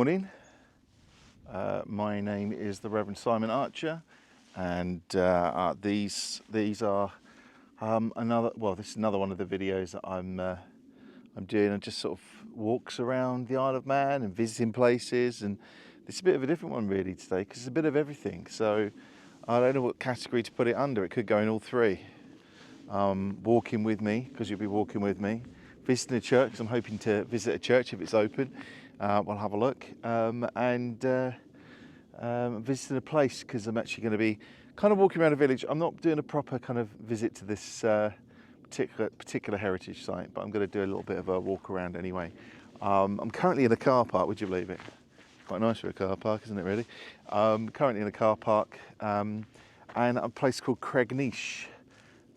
morning. My name is the Reverend Simon Archer, and these are this is another one of the videos that I'm doing, and just sort of walks around the Isle of Man and visiting places. And it's a bit of a different one really today because it's a bit of everything. So I don't know what category to put it under. It could go in all three. Walking with me, because you'll be walking with me. Visiting a church, 'cause I'm hoping to visit a church if it's open. We'll have a look. And visiting a place, because I'm actually going to be kind of walking around a village. I'm not doing a proper kind of visit to this particular heritage site, but I'm going to do a little bit of a walk around anyway. I'm currently in a car park, would you believe it? Quite nice for a car park, isn't it really? Currently in a car park, and a place called Cregneash.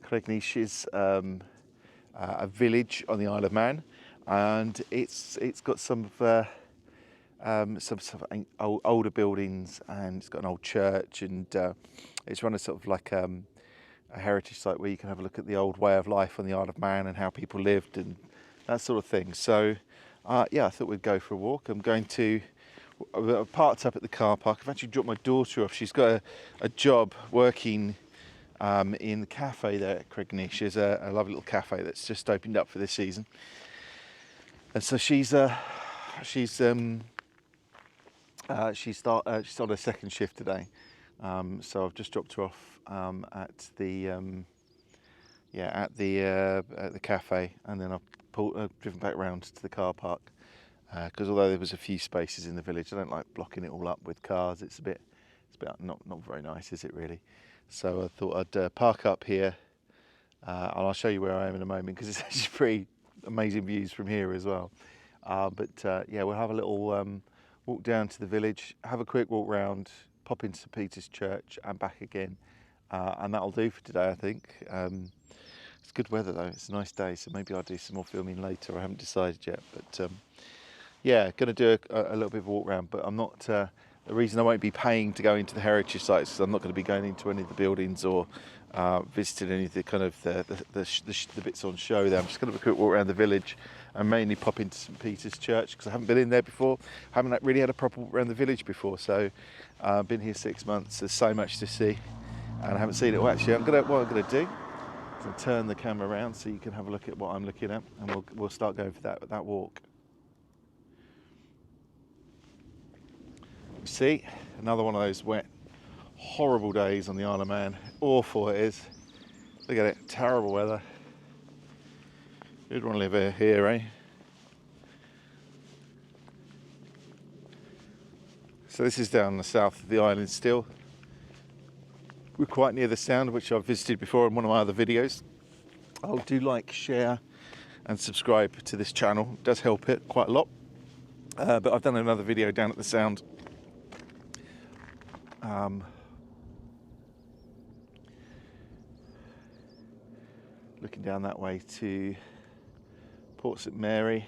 Cregneash is a village on the Isle of Man, and it's got some older buildings, and it's got an old church, and it's run as sort of like a heritage site where you can have a look at the old way of life on the Isle of Man and how people lived and that sort of thing. So yeah, I thought we'd go for a walk. I'm parked up at the car park. I've actually dropped my daughter off. She's got a job working in the cafe there at Cregneash. There's a lovely little cafe that's just opened up for this season, and so she's on her second shift today. So I've just dropped her off at the cafe, and then I've driven back round to the car park, because although there was a few spaces in the village, I don't like blocking it all up with cars. It's a bit not very nice, is it really? So I thought I'd park up here, and I'll show you where I am in a moment, because it's actually pretty amazing views from here as well. Yeah, we'll have a little walk down to the village, have a quick walk round, pop into St Peter's Church and back again, and that'll do for today, I think. It's good weather though, it's a nice day, so maybe I'll do some more filming later. I haven't decided yet, but yeah, going to do a little bit of a walk round, but I'm not. The reason I won't be paying to go into the heritage sites is I'm not going to be going into any of the buildings or visiting any of the kind of the bits on show there. I'm just going to have a quick walk around the village and mainly pop into St Peter's Church, because I haven't been in there before. I haven't really had a proper walk around the village before, so I've been here 6 months. There's so much to see, and I haven't seen it. Well, actually, what I'm going to do is turn the camera around so you can have a look at what I'm looking at, and we'll start going for that walk. See, another one of those wet, horrible days on the Isle of Man. Awful it is. Look at it, terrible weather. Who'd want to live here, eh? So this is down the south of the island still. We're quite near the Sound, which I've visited before in one of my other videos. Oh, do like, share and subscribe to this channel. It does help it quite a lot. But I've done another video down at the Sound. Looking down that way to Port St Mary.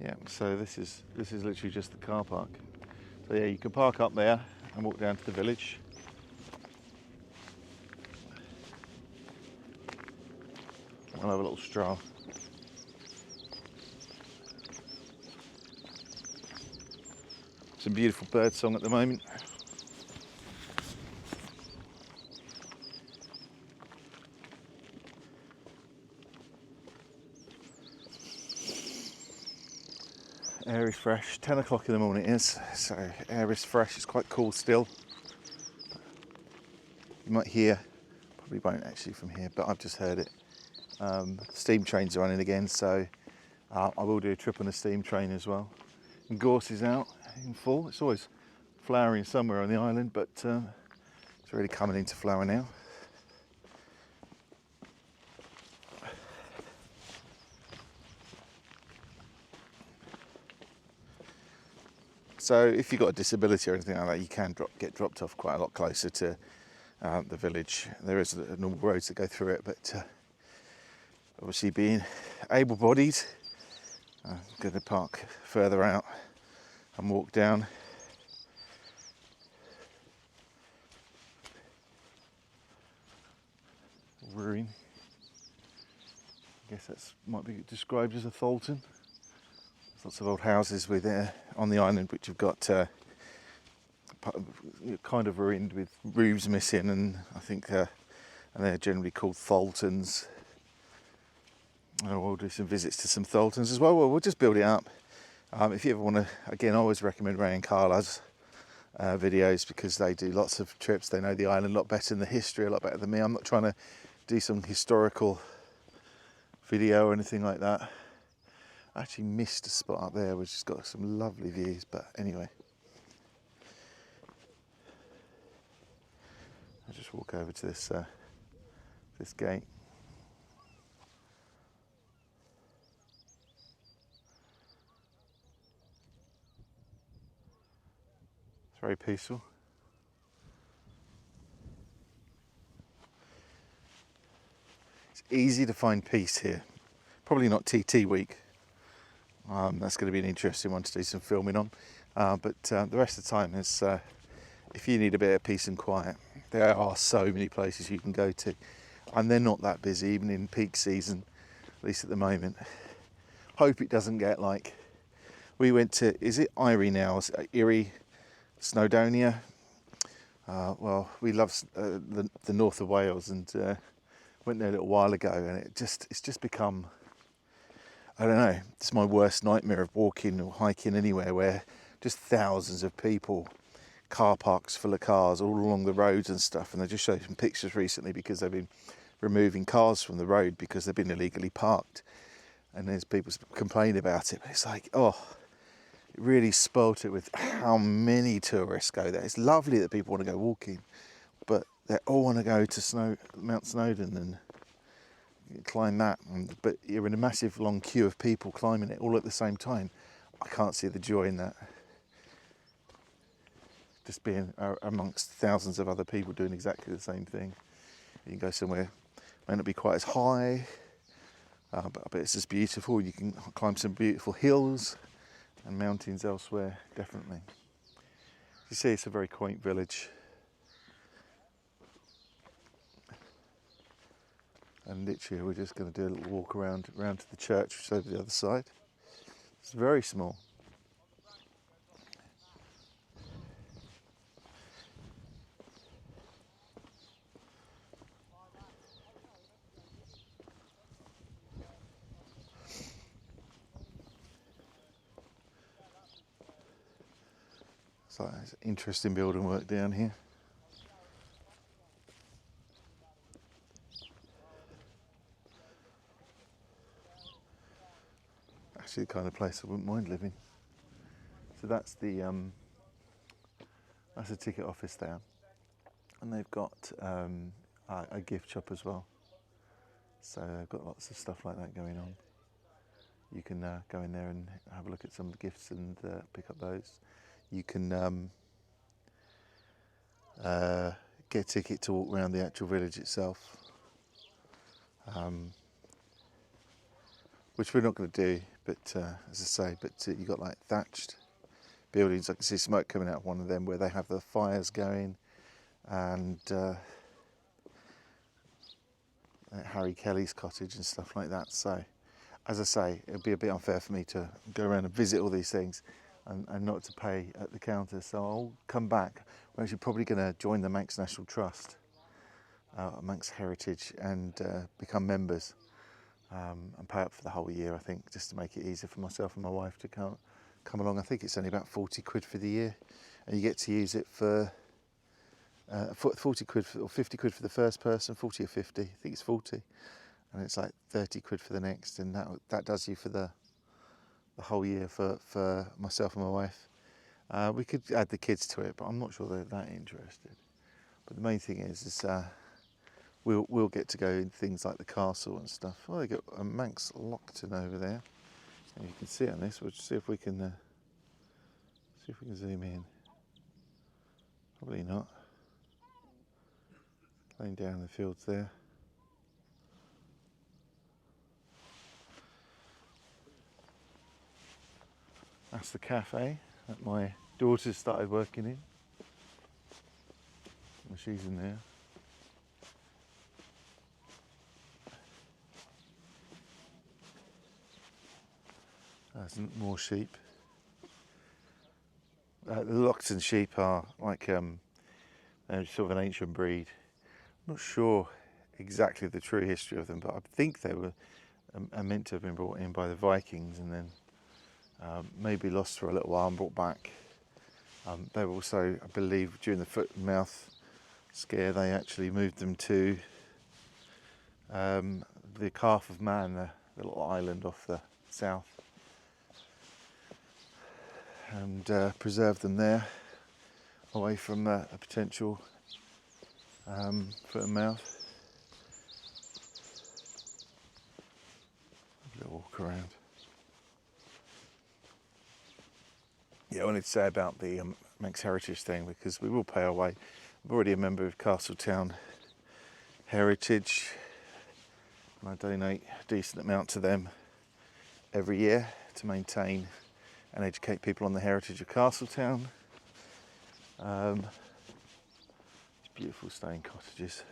Yeah, so this is literally just the car park. So yeah, you can park up there and walk down to the village. I'll have a little stroll. Some beautiful bird song at the moment. Air is fresh. 10 o'clock in the morning it is, so air is fresh. It's quite cool still. You might hear, probably won't actually from here, but I've just heard it. Steam trains are running again, so I will do a trip on the steam train as well. And gorse is out in full. It's always flowering somewhere on the island, but it's really coming into flower now. So if you've got a disability or anything like that, you can get dropped off quite a lot closer to the village. There is normal roads that go through it, but obviously being able-bodied, I'm going to park further out and walk down. guess that's might be described as a Tholton. There's lots of old houses with on the island which have got kind of ruined with roofs missing, and I think and they're generally called Tholtons. We'll do some visits to some Tholtons as well. We'll just build it up. If you ever want to, again, I always recommend Ray and Carla's videos, because they do lots of trips. They know the island a lot better, and the history a lot better than me. I'm not trying to do some historical video or anything like that. I actually missed a spot up there which has got some lovely views, but anyway. I'll just walk over to this gate. It's very peaceful. It's easy to find peace here. Probably not TT week. That's going to be an interesting one to do some filming on. But the rest of the time is, if you need a bit of peace and quiet, there are so many places you can go to. And they're not that busy, even in peak season, at least at the moment. Hope it doesn't get like, we went to, is it Erie now? Erie, Snowdonia. Well, we love the north of Wales, and went there a little while ago, and it's just become, I don't know, it's my worst nightmare of walking or hiking anywhere where just thousands of people, car parks full of cars all along the roads and stuff. And they just showed some pictures recently because they've been removing cars from the road because they've been illegally parked, and there's people complaining about it. But it's like, oh, it really spoilt it with how many tourists go there. It's lovely that people want to go walking, but they all want to go to Mount Snowdon and climb that. But you're in a massive long queue of people climbing it all at the same time. I can't see the joy in that. Just being amongst thousands of other people doing exactly the same thing. You can go somewhere, may not be quite as high, but I bet it's just beautiful. You can climb some beautiful hills and mountains elsewhere, definitely. You see, it's a very quaint village. And literally, we're just going to do a little walk around to the church, which is over the other side. It's very small. So there's interesting building work down here. Actually, the kind of place I wouldn't mind living. So that's the ticket office there, and they've got a gift shop as well. So they've got lots of stuff like that going on. You can go in there and have a look at some of the gifts and pick up those. You can get a ticket to walk around the actual village itself, which we're not going to do, but as I say, but you've got like thatched buildings. I can see smoke coming out of one of them where they have the fires going, and Harry Kelly's cottage and stuff like that. So, as I say, it'd be a bit unfair for me to go around and visit all these things and not to pay at the counter. So I'll come back. We're actually probably going to join the Manx National Trust, Manx Heritage, and become members and pay up for the whole year, I think, just to make it easier for myself and my wife to come along. I think it's only about 40 quid for the year, and you get to use it for 40 quid or 50 quid for the first person, 40 or 50, I think it's 40, and it's like 30 quid for the next, and that does you for the whole year for myself and my wife. We could add the kids to it, but I'm not sure they're that interested. But the main thing is we'll get to go in things like the castle and stuff. Oh, they got a Manx Lockton over there, and you can see it on this. We'll just see if we can zoom in. Probably not. Laying down in the fields there. That's the cafe that my daughter started working in. Well, she's in there. There's more sheep. The Loxton sheep are like they're sort of an ancient breed. I'm not sure exactly the true history of them, but I think they were are meant to have been brought in by the Vikings and then maybe lost for a little while and brought back. They were also, I believe, during the foot and mouth scare, they actually moved them to the Calf of Man, the little island off the south, and preserved them there, away from a potential foot and mouth. A little walk around. Yeah, I wanted to say about the Manx Heritage thing, because we will pay our way. I'm already a member of Castletown Heritage, and I donate a decent amount to them every year to maintain and educate people on the heritage of Castletown. These beautiful stone cottages.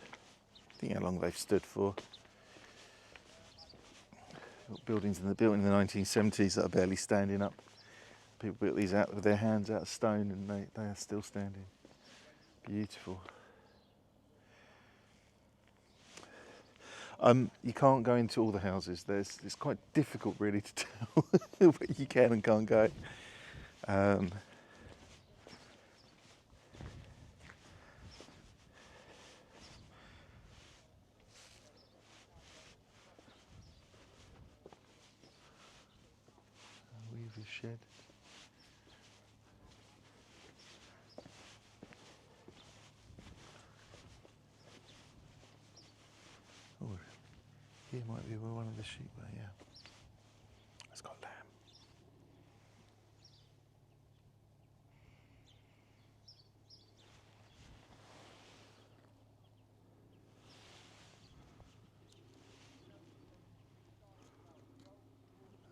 I think how long they've stood for. Buildings built in the 1970s that are barely standing up. People built these out with their hands out of stone, and they are still standing. Beautiful. You can't go into all the houses. It's quite difficult really to tell where you can and can't go. Weaver's shed. Oh, here might be where one of the sheep were, yeah. It's got lamb.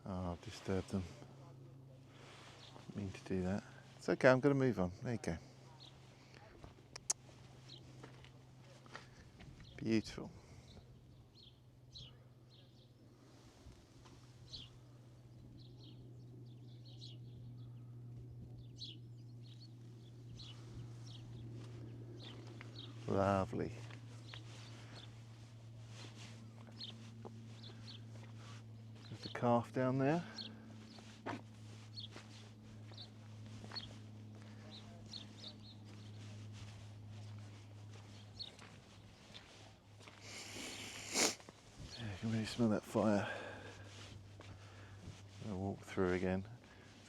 Oh, I've disturbed them. Didn't mean to do that. It's okay, I'm going to move on. There you go. Beautiful. Lovely. There's the calf down there. Yeah, you can really smell that fire. I'll walk through again.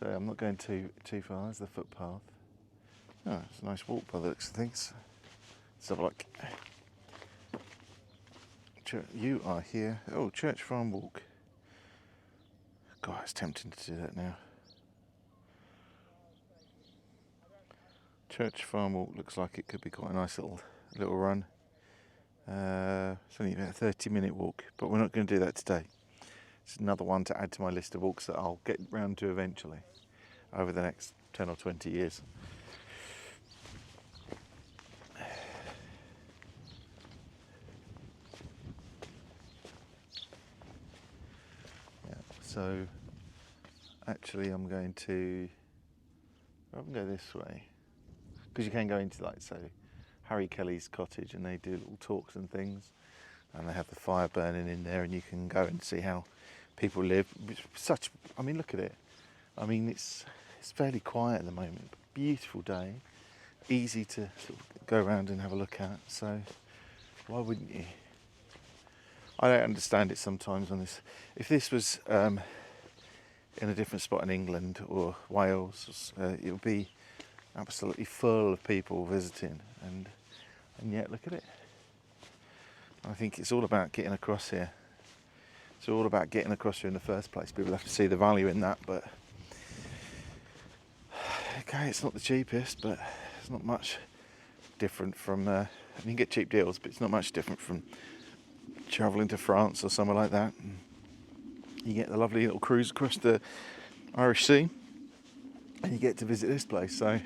So I'm not going too far. There's the footpath. Oh, it's a nice walk by the looks of things. Let's have a look. You are here. Oh, Church Farm Walk. God, it's tempting to do that now. Church Farm Walk looks like it could be quite a nice little run. It's only about a 30-minute walk, but we're not going to do that today. It's another one to add to my list of walks that I'll get round to eventually over the next 10 or 20 years. Yeah, so actually I'm going to go this way, because you can go into, like, say, Harry Kelly's cottage, and they do little talks and things, and they have the fire burning in there, and you can go and see how people live. I mean, look at it. I mean, it's fairly quiet at the moment. Beautiful day, easy to sort of go around and have a look at. So why wouldn't you? I don't understand it sometimes on this. If this was in a different spot in England or Wales, it would be absolutely full of people visiting, and yet look at it. I think it's all about getting across here. It's all about getting across here in the first place. People have to see the value in that, but okay, it's not the cheapest, but it's not much different from, you can get cheap deals, but it's not much different from travelling to France or somewhere like that. And you get the lovely little cruise across the Irish Sea, and you get to visit this place. So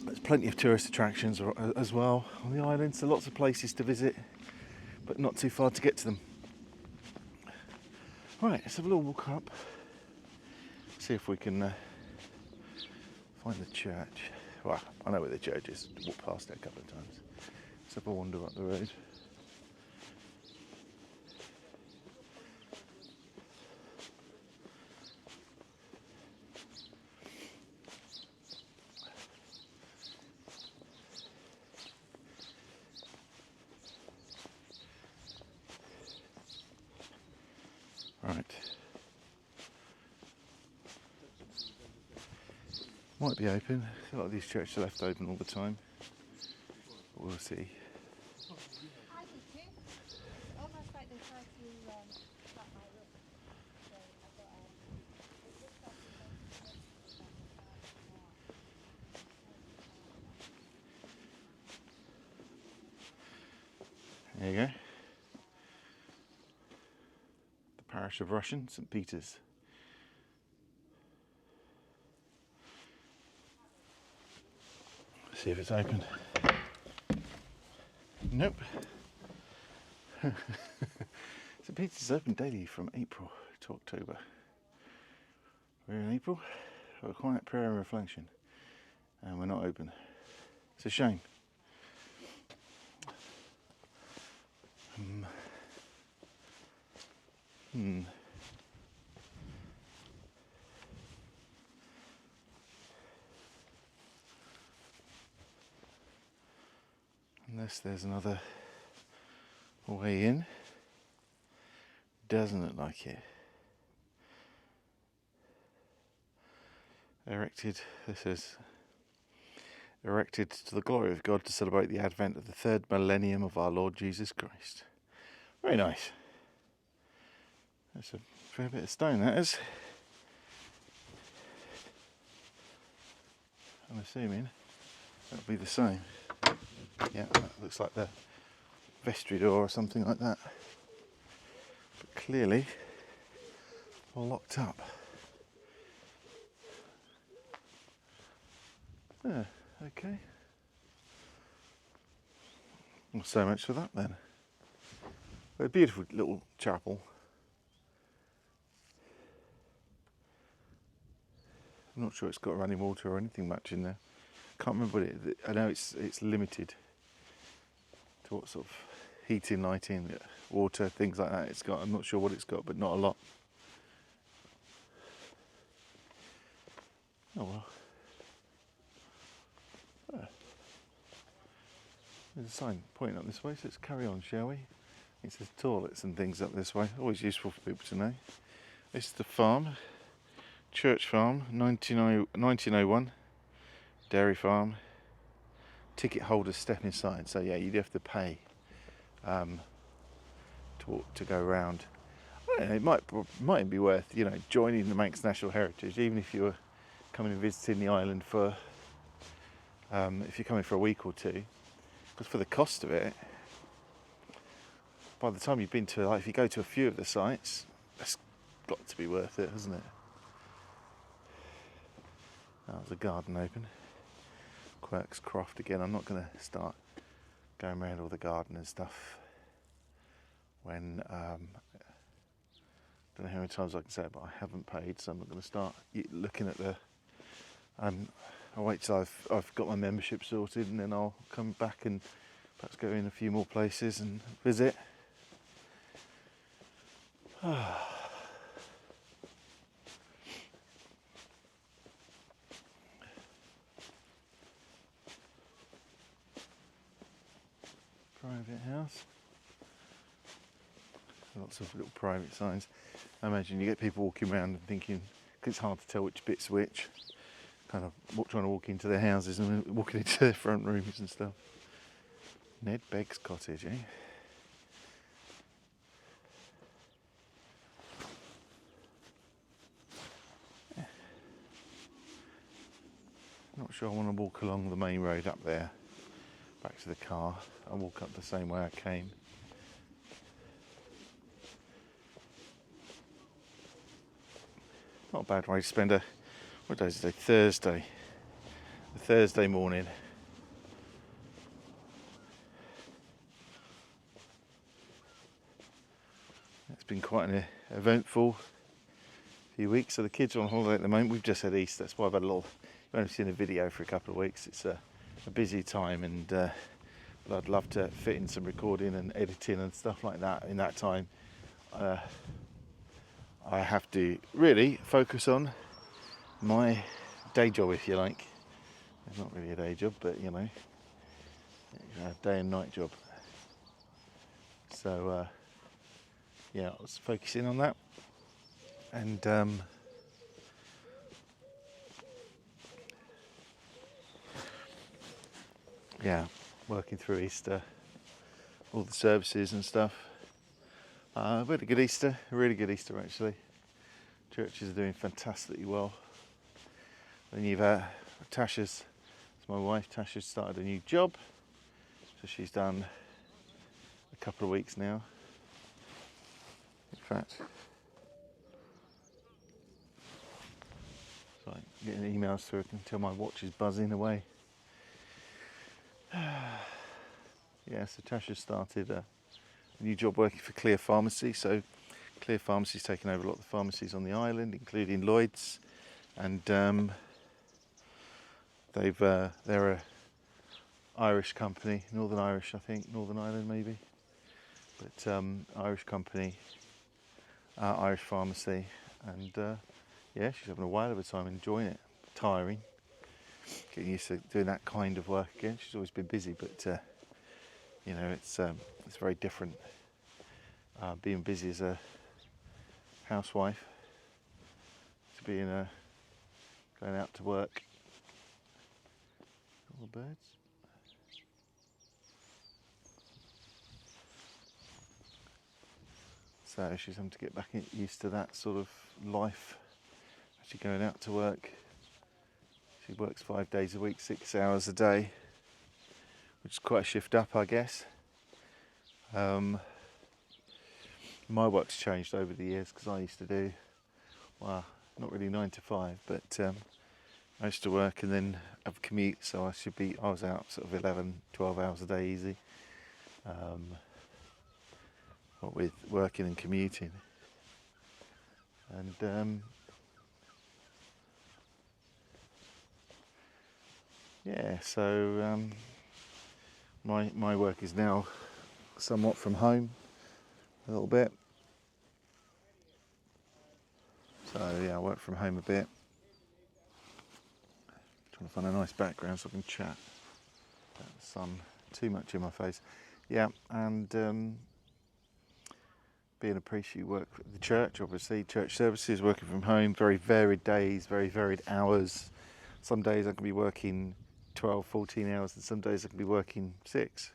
there's plenty of tourist attractions as well on the island, so lots of places to visit, but not too far to get to them. Right, let's have a little walk up, see if we can find the church. Well, I know where the church is, walked past it a couple of times. Let's have a wander up the road. Right. Might be open. A lot of these churches are left open all the time. But we'll see. I did too. Almost like they tried to stop my roof. So I got it looks like it's going to be There you go. The parish of Rushen, St Peter's. See if it's open. Nope. St Peter's is open daily from April to October. We're in April for a quiet prayer and reflection, and we're not open. It's a shame. Unless there's another way in. Doesn't look like it. This is erected to the glory of God to celebrate the advent of the third millennium of our Lord Jesus Christ. Very nice. That's a fair bit of stone, that is. I'm assuming that'll be the same. Yeah, that looks like the vestry door or something like that. But clearly locked up. Yeah, okay. Well, so much for that then. A beautiful little chapel. I'm not sure it's got running water or anything much in there. Can't remember what it. I know it's limited to what sort of heating, lighting, water, things like that it's got. I'm not sure what it's got, but not a lot. Oh well. There's a sign pointing up this way, so let's carry on, shall we? It says toilets and things up this way. Always useful for people to know. This is the farm. Church farm, 1901. Dairy farm. Ticket holders step inside. So yeah, you'd have to pay to go around. It might be worth, joining the Manx National Heritage, even if you were coming and visiting the island for, if you're coming for a week or two. Because for the cost of it, by the time you've been to, if you go to a few of the sites, that's got to be worth it, hasn't it? Oh, there's a garden open. Quirk's Croft again. I'm not going to start going around all the garden and stuff when, I don't know how many times I can say it, but I haven't paid, so I'm not going to start looking at the, I'll wait till I've got my membership sorted, and then I'll come back and perhaps go in a few more places and visit. Private house. Lots of little private signs. I imagine you get people walking around and thinking, because it's hard to tell which bit's which, kind of trying to walk into their houses and walking into their front rooms and stuff. Ned Begg's cottage, eh? Yeah. Not sure I want to walk along the main road up there, back to the car. I'll walk up the same way I came. Not a bad way to spend what day is it? Thursday. A Thursday morning. It's been quite an eventful few weeks. So the kids are on holiday at the moment. We've just had Easter, that's why I've had a lot. You've only seen a video for a couple of weeks. It's a busy time, and but I'd love to fit in some recording and editing and stuff like that in that time. I have to really focus on my day job, if you like. It's not really a day job, but you know, a day and night job. So yeah, I was focusing on that, and yeah, working through Easter, all the services and stuff. We had a good Easter, a really good Easter actually. Churches are doing fantastically well. Then you've Tasha's, it's my wife, Tasha's started a new job. So she's done a couple of weeks now. In fact, so I'm getting emails through until my watch is buzzing away. Yeah, so Tasha started a new job working for Clear Pharmacy. So Clear Pharmacy's taken over a lot of the pharmacies on the island, including Lloyd's, and they're a Irish company, Northern Irish, I think, Northern Ireland maybe, but Irish company, Irish pharmacy, and yeah, she's having a whale of a time, enjoying it. Tiring, getting used to doing that kind of work again. She's always been busy, but you know, it's very different being busy as a housewife to being going out to work. All the birds. So she's having to get back used to that sort of life, actually going out to work. She works 5 days a week, 6 hours a day, which is quite a shift up, I guess. My work's changed over the years because I used to do, well, not really 9 to 5, but I used to work and then have a commute, so I was out sort of 11, 12 hours a day easy. What with working and commuting. And yeah, so my work is now somewhat from home, a little bit. So yeah, I work from home a bit. Trying to find a nice background so I can chat without the sun too much in my face. Yeah, and being a priest, you work at the church, obviously, church services, working from home, very varied days, very varied hours. Some days I can be working 12, 14 hours, and some days I can be working 6.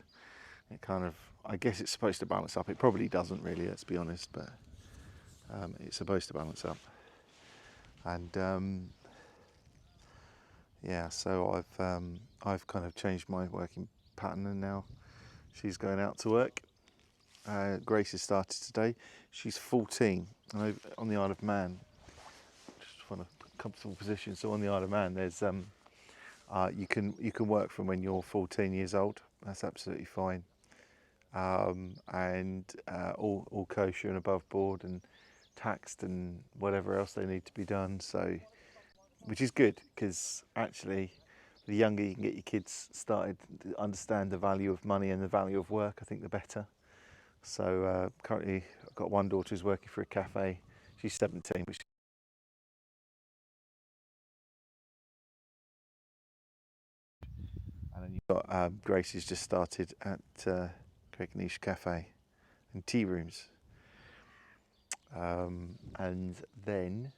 It kind of, I guess it's supposed to balance up. It probably doesn't really, let's be honest, but it's supposed to balance up. And yeah, so I've kind of changed my working pattern, and now she's going out to work. Grace has started today. She's 14, and on the Isle of Man, just find a comfortable position. So on the Isle of Man, there's you can work from when you're 14 years old. That's absolutely fine, and all kosher and above board and taxed and whatever else they need to be done. So, which is good because actually, the younger you can get your kids started to understand the value of money and the value of work, I think the better. So currently, I've got one daughter who's working for a cafe. She's 17, which and then you've got Grace who's just started at Cregneash Café and tea rooms. And then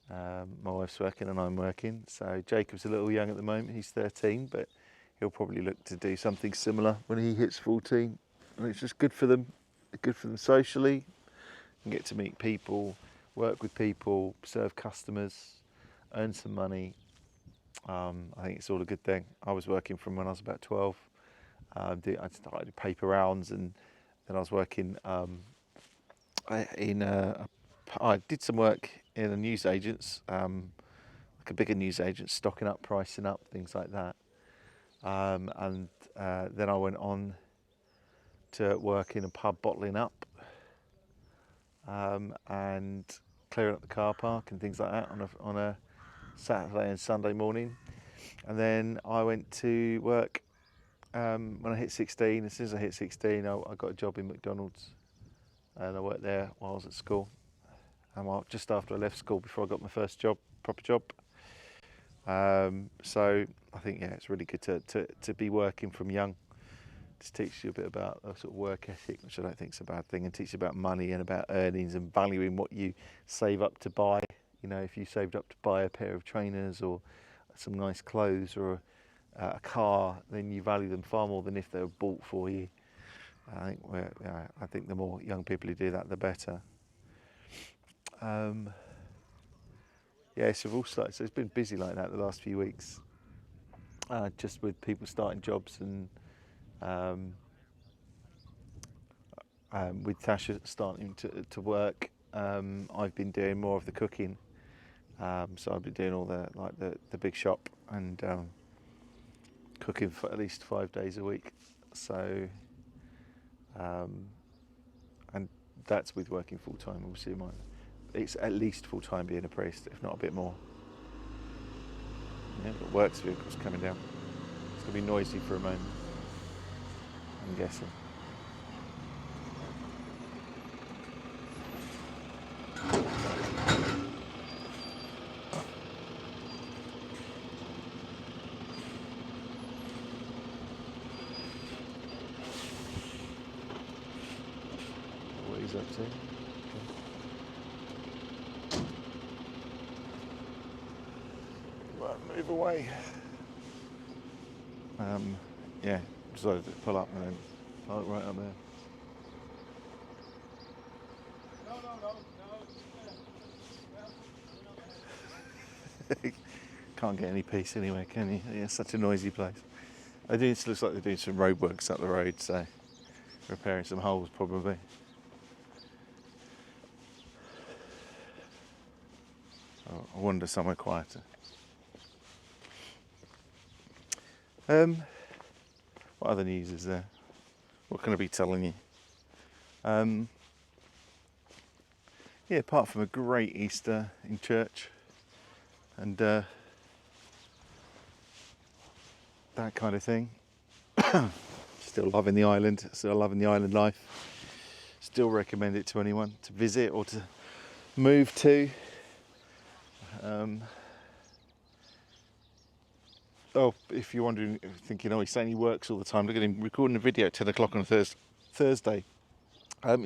my wife's working and I'm working. So Jacob's a little young at the moment. He's 13, but he'll probably look to do something similar when he hits 14. And it's just good for them socially, and get to meet people, work with people, serve customers, earn some money. I think it's all a good thing. I was working from when I was about 12. I started paper rounds, and then I was working I did some work in a newsagent's, like a bigger newsagent, stocking up, pricing up, things like that. And then I went on to work in a pub bottling up. and clearing up the car park and things like that on a Saturday and Sunday morning. And then I went to work when I hit 16. As soon as I hit 16, I got a job in McDonald's, and I worked there while I was at school. And just after I left school, before I got my first job, proper job. So I think it's really good to be working from young. Just teaches you a bit about a sort of work ethic, which I don't think is a bad thing, and teaches you about money and about earnings and valuing what you save up to buy. You know, if you saved up to buy a pair of trainers or some nice clothes or a car, then you value them far more than if they were bought for you. I think the more young people who do that, the better. So we've all started. So it's been busy like that the last few weeks, just with people starting jobs and with Tasha starting to work. I've been doing more of the cooking, so I've been doing all the big shop and cooking for at least 5 days a week. So and that's with working full time. Obviously, it's at least full time being a priest, if not a bit more. Yeah, but works vehicles coming down. It's going to be noisy for a moment, I'm guessing. What he's up to. Okay. Right, move away. Decided to pull up and then park right up there. No. Can't get any peace anywhere, can you? Yeah, it's such a noisy place. It looks like they're doing some road works up the road, so repairing some holes probably. I wander somewhere quieter. What other news is there? What can I be telling you? Apart from a great Easter in church and that kind of thing. Still loving the island, still loving the island life. Still recommend it to anyone to visit or to move to. If you're wondering, thinking, he's saying he works all the time, look at him recording a video at 10 o'clock on a Thursday. I've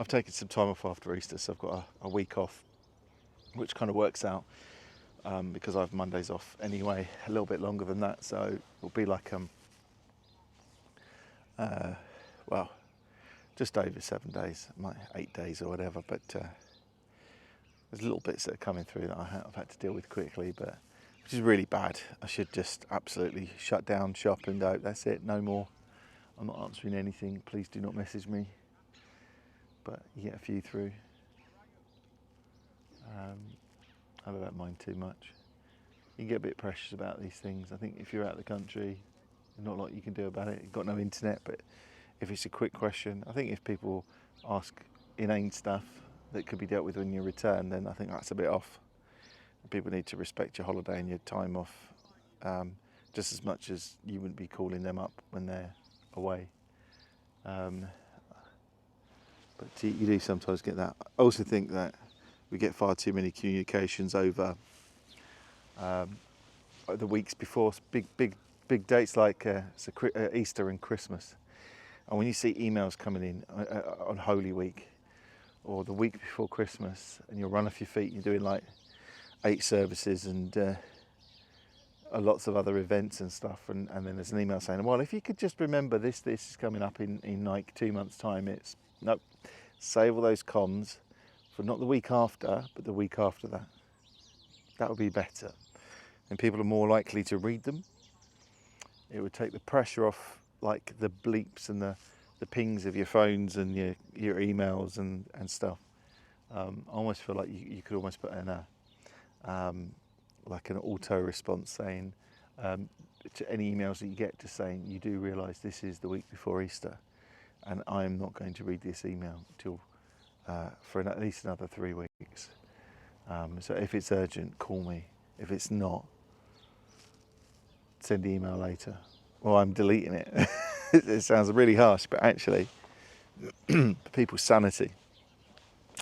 taken some time off after Easter, so I've got a week off, which kind of works out because I have Mondays off anyway, a little bit longer than that, so it'll be like just over 7 days, 8 days or whatever, but there's little bits that are coming through that I've had to deal with quickly, but which is really bad. I should just absolutely shut down shop and go, that's it, no more. I'm not answering anything, please do not message me. But you get a few through. I don't mind too much. You can get a bit precious about these things. I think if you're out of the country, there's not a lot you can do about it. You've got no internet, but if it's a quick question, I think if people ask inane stuff that could be dealt with when you return, then I think that's a bit off. People need to respect your holiday and your time off just as much as you wouldn't be calling them up when they're away. But you do sometimes get that. I also think that we get far too many communications over the weeks before big dates like Easter and Christmas. And when you see emails coming in on Holy Week or the week before Christmas, and you'll run off your feet, you're doing like 8 services and lots of other events and stuff, and then there's an email saying, well, if you could just remember this is coming up in like 2 months' time. It's nope, save all those comms for not the week after, but the week after that. That would be better, and people are more likely to read them. It would take the pressure off like the bleeps and the pings of your phones and your emails and stuff. I almost feel like you could almost put in like an auto response saying to any emails that you get, just saying you do realise this is the week before Easter, and I am not going to read this email till for at least another 3 weeks. So if it's urgent, call me. If it's not, send the email later. Or I'm deleting it. It sounds really harsh, but actually, for people's sanity,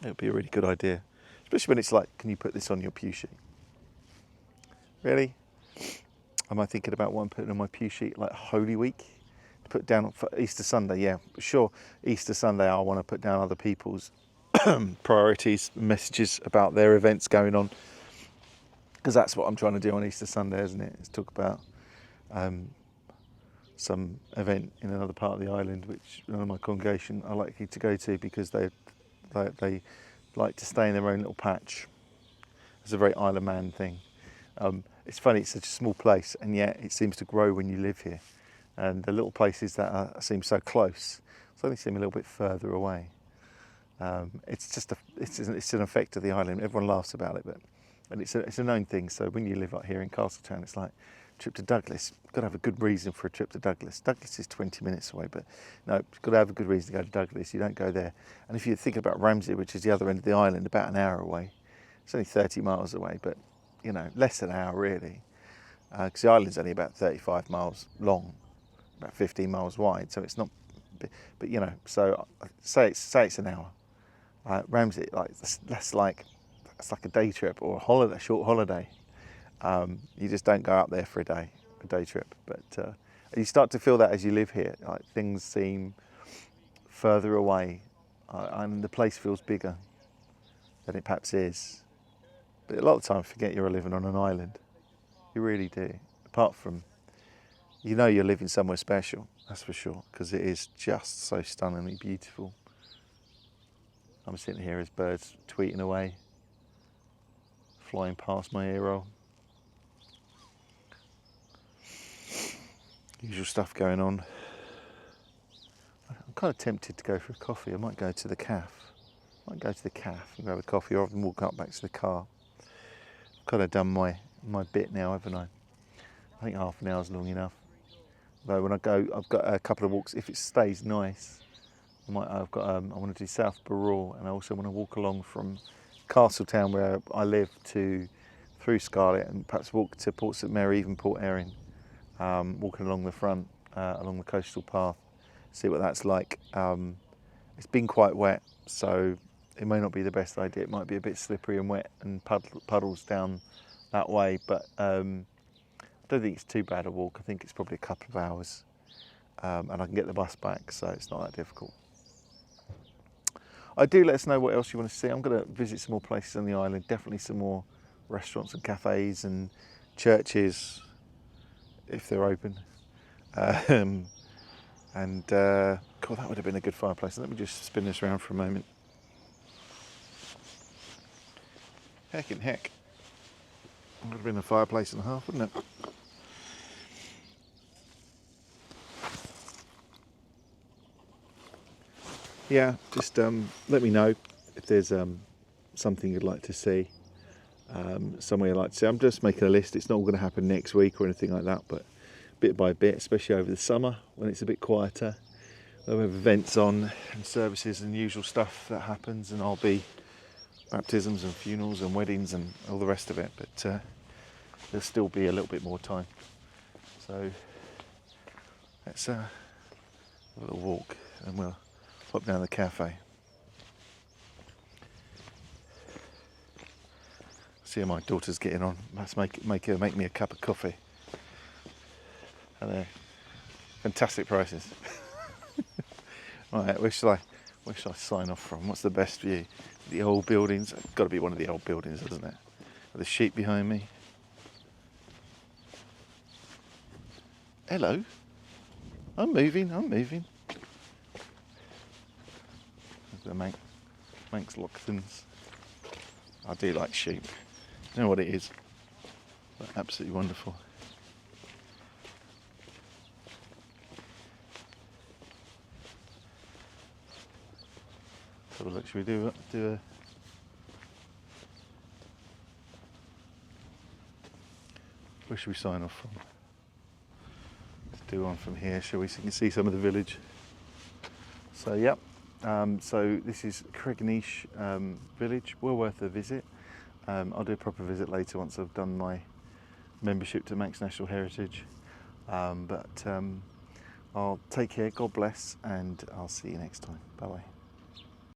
it would be a really good idea. Especially when it's like, can you put this on your pew sheet? Really? Am I thinking about what I'm putting on my pew sheet, like Holy Week? Put down for Easter Sunday, yeah, sure. Easter Sunday, I want to put down other people's priorities, messages about their events going on, because that's what I'm trying to do on Easter Sunday, isn't it? Is talk about some event in another part of the island, which none of my congregation are likely to go to because they like to stay in their own little patch. It's a very Isle of Man thing. It's funny, it's such a small place, and yet it seems to grow when you live here. And the little places that seem so close suddenly seem a little bit further away. It's just it's an effect of the island. Everyone laughs about it, and it's a known thing. So when you live up here in Castletown, it's like trip to Douglas. You've got to have a good reason for a trip to Douglas. Douglas is 20 minutes away, but no, you've got to have a good reason to go to Douglas. You don't go there. And if you're thinking about Ramsey, which is the other end of the island, about an hour away, it's only 30 miles away, but you know, less than an hour really, because the island's only about 35 miles long, about 15 miles wide, so it's not. But you know, so say it's an hour. Ramsey, like that's like a day trip or a holiday, short holiday. You just don't go up there for a day trip. But you start to feel that as you live here, like things seem further away, and the place feels bigger than it perhaps is. But a lot of the time, forget you're living on an island. You really do. Apart from, you know, you're living somewhere special. That's for sure, because it is just so stunningly beautiful. I'm sitting here as birds tweeting away, flying past my ear roll. Usual stuff going on. I'm kind of tempted to go for a coffee. I might go to the Café. And grab a coffee, or I can walk up back to the car. I've kind of done my bit now, haven't I? I think half an hour's long enough. Though when I go, I've got a couple of walks. If it stays nice, I want to do South Barraw, and I also want to walk along from Castletown, where I live, through Scarlet, and perhaps walk to Port St Mary, even Port Erin, walking along the front, along the coastal path, see what that's like. It's been quite wet, so it may not be the best idea. It might be a bit slippery and wet and puddles down that way, but I don't think it's too bad a walk. I think it's probably a couple of hours, and I can get the bus back, so it's not that difficult. Do let us know what else you want to see. I'm going to visit some more places on the island, definitely some more restaurants and cafes and churches, if they're open. God, that would have been a good fireplace. Let me just spin this around for a moment. Heck. It would have been a fireplace and a half, wouldn't it? Yeah, just let me know if there's something you'd like to see, somewhere you'd like to see. I'm just making a list. It's not all going to happen next week or anything like that, but bit by bit, especially over the summer when it's a bit quieter. We'll have events on and services and usual stuff that happens, and I'll be baptisms and funerals and weddings and all the rest of it, but there'll still be a little bit more time. So let's have a little walk, and we'll pop down the Café. See how my daughter's getting on. Let's make me a cup of coffee. And they're fantastic prices. Right, where shall I sign off from? What's the best view? The old buildings. It's got to be one of the old buildings, doesn't it? With the sheep behind me. Hello. I'm moving. The Manx Lochtons. I do like sheep. You know what it is? They're absolutely wonderful. So look, should we do a where should we sign off from? Let's do one from here, shall we? So you can see some of the village. So yep, So this is Cregneash village, well worth a visit. I'll do a proper visit later once I've done my membership to Manx National Heritage. But I'll take care, God bless, and I'll see you next time. Bye bye.